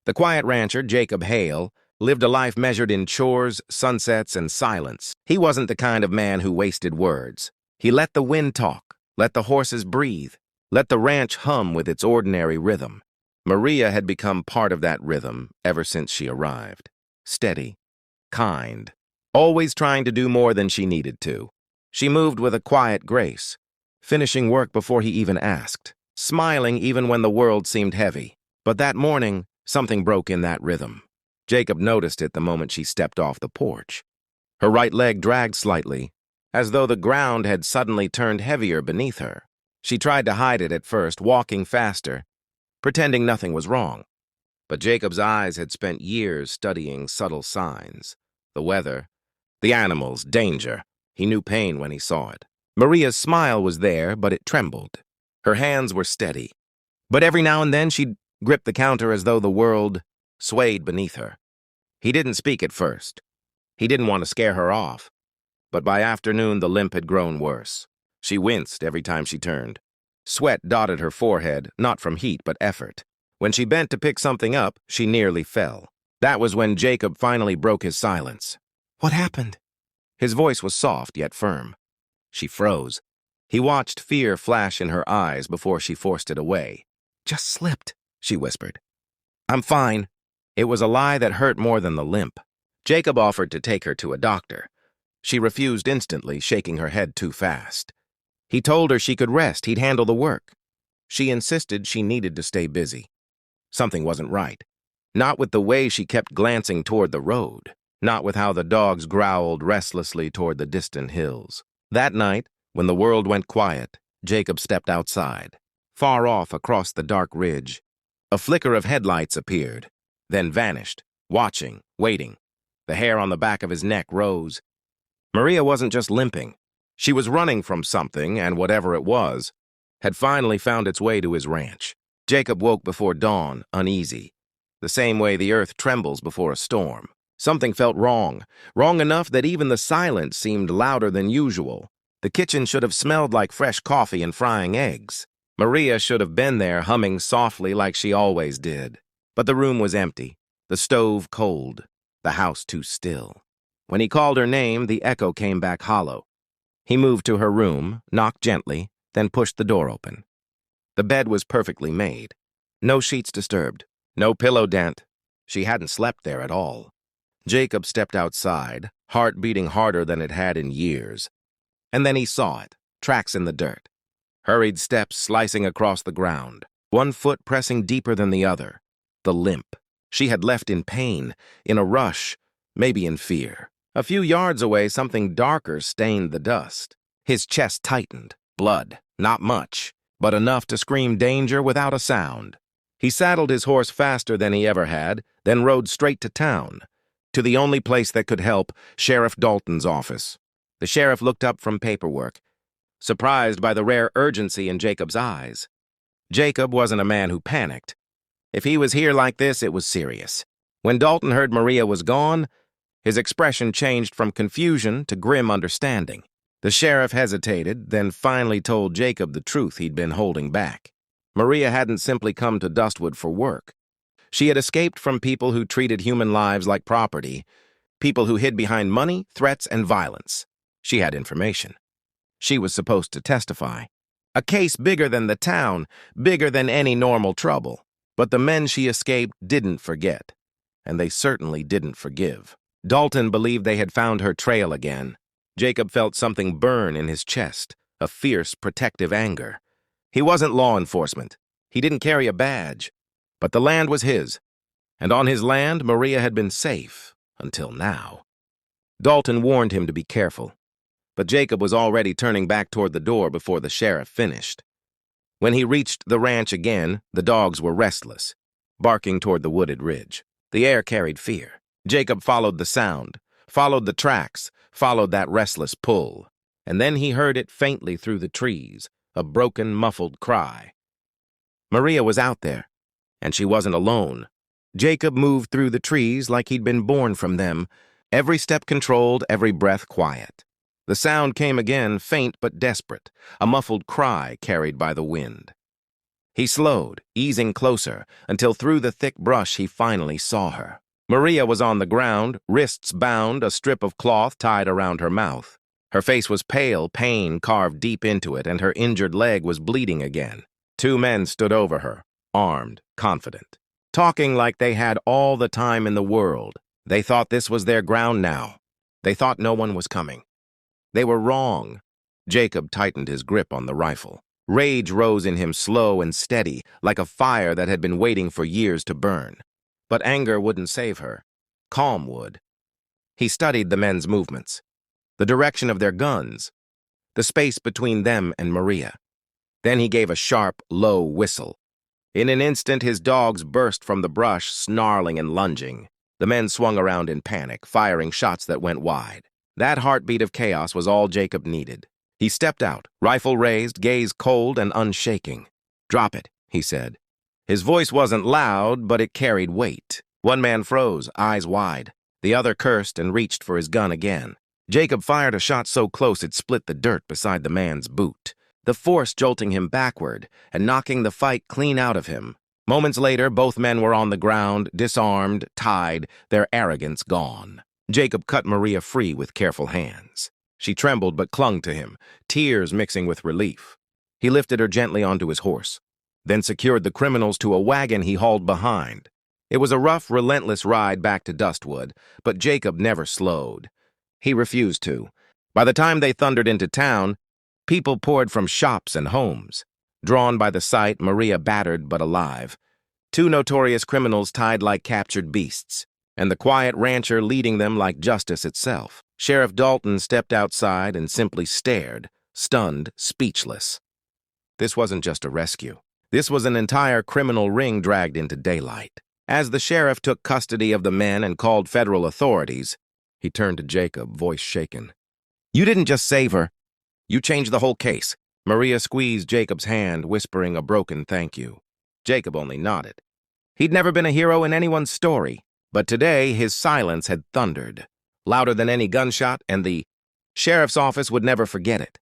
The quiet rancher, Jacob Hale, lived a life measured in chores, sunsets, and silence. He wasn't the kind of man who wasted words. He let the wind talk, let the horses breathe, let the ranch hum with its ordinary rhythm. Maria had become part of that rhythm ever since she arrived. Steady, kind, always trying to do more than she needed to. She moved with a quiet grace, finishing work before he even asked, smiling even when the world seemed heavy. But that morning, something broke in that rhythm. Jacob noticed it the moment she stepped off the porch. Her right leg dragged slightly, as though the ground had suddenly turned heavier beneath her. She tried to hide it at first, walking faster, pretending nothing was wrong. But Jacob's eyes had spent years studying subtle signs. The weather, the animals, danger. He knew pain when he saw it. Maria's smile was there, but it trembled. Her hands were steady. But every now and then she'd grip the counter as though the world swayed beneath her. He didn't speak at first. He didn't want to scare her off. But by afternoon, the limp had grown worse. She winced every time she turned. Sweat dotted her forehead, not from heat but effort. When she bent to pick something up, she nearly fell. That was when Jacob finally broke his silence. "What happened?" His voice was soft yet firm. She froze. He watched fear flash in her eyes before she forced it away. "Just slipped," she whispered. "I'm fine." It was a lie that hurt more than the limp. Jacob offered to take her to a doctor. She refused instantly, shaking her head too fast. He told her she could rest, he'd handle the work. She insisted she needed to stay busy. Something wasn't right. Not with the way she kept glancing toward the road. Not with how the dogs growled restlessly toward the distant hills. That night, when the world went quiet, Jacob stepped outside. Far off across the dark ridge, a flicker of headlights appeared, then vanished, watching, waiting. The hair on the back of his neck rose. Maria wasn't just limping. She was running from something, and whatever it was, had finally found its way to his ranch. Jacob woke before dawn, uneasy, the same way the earth trembles before a storm. Something felt wrong, wrong enough that even the silence seemed louder than usual. The kitchen should have smelled like fresh coffee and frying eggs. Maria should have been there, humming softly like she always did. But the room was empty, the stove cold, the house too still. When he called her name, the echo came back hollow. He moved to her room, knocked gently, then pushed the door open. The bed was perfectly made. No sheets disturbed, no pillow dent. She hadn't slept there at all. Jacob stepped outside, heart beating harder than it had in years. And then he saw it, tracks in the dirt. Hurried steps slicing across the ground, one foot pressing deeper than the other. The limp. She had left in pain, in a rush, maybe in fear. A few yards away, something darker stained the dust. His chest tightened. Blood. Not much, but enough to scream danger without a sound. He saddled his horse faster than he ever had, then rode straight to town, to the only place that could help, Sheriff Dalton's office. The sheriff looked up from paperwork, surprised by the rare urgency in Jacob's eyes. Jacob wasn't a man who panicked. If he was here like this, it was serious. When Dalton heard Maria was gone, his expression changed from confusion to grim understanding. The sheriff hesitated, then finally told Jacob the truth he'd been holding back. Maria hadn't simply come to Dustwood for work. She had escaped from people who treated human lives like property, people who hid behind money, threats, and violence. She had information. She was supposed to testify. A case bigger than the town, bigger than any normal trouble. But the men she escaped didn't forget, and they certainly didn't forgive. Dalton believed they had found her trail again. Jacob felt something burn in his chest, a fierce, protective anger. He wasn't law enforcement. He didn't carry a badge. But the land was his, and on his land, Maria had been safe, until now. Dalton warned him to be careful, but Jacob was already turning back toward the door before the sheriff finished. When he reached the ranch again, the dogs were restless, barking toward the wooded ridge. The air carried fear. Jacob followed the sound, followed the tracks, followed that restless pull, and then he heard it faintly through the trees, a broken, muffled cry. Maria was out there, and she wasn't alone. Jacob moved through the trees like he'd been born from them, every step controlled, every breath quiet. The sound came again, faint but desperate, a muffled cry carried by the wind. He slowed, easing closer, until through the thick brush he finally saw her. Maria was on the ground, wrists bound, a strip of cloth tied around her mouth. Her face was pale, pain carved deep into it, and her injured leg was bleeding again. Two men stood over her, armed, confident, talking like they had all the time in the world. They thought this was their ground now. They thought no one was coming. They were wrong. Jacob tightened his grip on the rifle. Rage rose in him slow and steady, like a fire that had been waiting for years to burn. But anger wouldn't save her. Calm would. He studied the men's movements, the direction of their guns, the space between them and Maria. Then he gave a sharp, low whistle. In an instant, his dogs burst from the brush, snarling and lunging. The men swung around in panic, firing shots that went wide. That heartbeat of chaos was all Jacob needed. He stepped out, rifle raised, gaze cold and unshaking. "Drop it," he said. His voice wasn't loud, but it carried weight. One man froze, eyes wide. The other cursed and reached for his gun again. Jacob fired a shot so close it split the dirt beside the man's boot, the force jolting him backward and knocking the fight clean out of him. Moments later, both men were on the ground, disarmed, tied, their arrogance gone. Jacob cut Maria free with careful hands. She trembled but clung to him, tears mixing with relief. He lifted her gently onto his horse, then secured the criminals to a wagon he hauled behind. It was a rough, relentless ride back to Dustwood, but Jacob never slowed. He refused to. By the time they thundered into town, people poured from shops and homes. Drawn by the sight, Maria battered but alive. Two notorious criminals tied like captured beasts, and the quiet rancher leading them like justice itself. Sheriff Dalton stepped outside and simply stared, stunned, speechless. This wasn't just a rescue. This was an entire criminal ring dragged into daylight. As the sheriff took custody of the men and called federal authorities, he turned to Jacob, voice shaken. "You didn't just save her. You changed the whole case." Maria squeezed Jacob's hand, whispering a broken thank you. Jacob only nodded. He'd never been a hero in anyone's story, but today his silence had thundered, louder than any gunshot, and the sheriff's office would never forget it.